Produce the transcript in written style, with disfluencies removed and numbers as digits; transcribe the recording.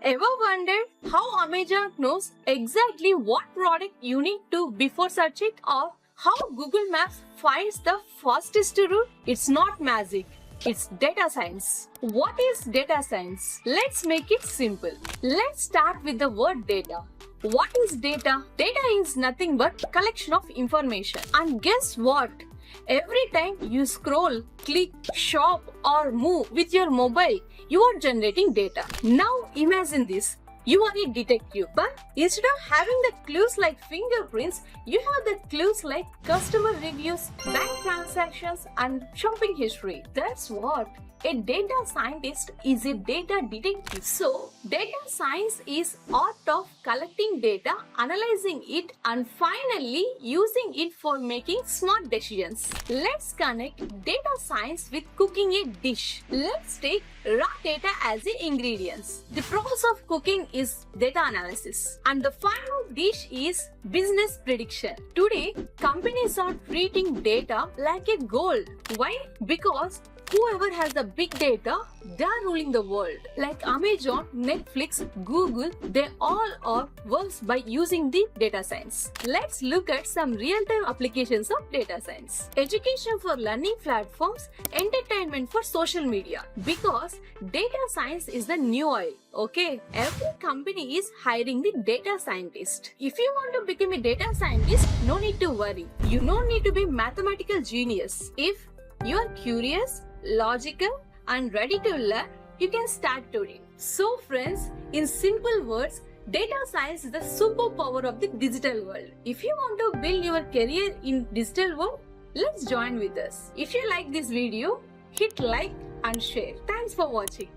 Ever wondered how Amazon knows exactly what product you need to before search it, or how Google Maps finds the fastest route? It's not magic. It's data science. What is data science? Let's make it simple. Let's start with the word data. What is data? Data is nothing but collection of information. And guess what? Every time you scroll, click, shop or move with your mobile, you are generating data. Now imagine this. You are a detective, but instead of having the clues like fingerprints, you have the clues like customer reviews, bank transactions and shopping history. That's what a data scientist is. A data detective. So, data science is art of collecting data, analyzing it and finally using it for making smart decisions. Let's connect data science with cooking a dish. Let's take raw data as the ingredients. The process of cooking is data analysis and the final dish is business prediction. Today, companies are treating data like a gold. Why? Because whoever has the big data, they are ruling the world. Like Amazon, Netflix, Google, they all are works by using the data science. Let's look at some real-time applications of data science. Education for learning platforms, entertainment for social media. Because data science is the new oil. Okay, every company is hiring the data scientist. If you want to become a data scientist, no need to worry. You don't need to be mathematical genius. If you are curious, logical and ready to learn, you can start today. So friends, in simple words, data science is the superpower of the digital world. If you want to build your career in digital world, let's join with us. If you like this video, hit like and share. Thanks for watching.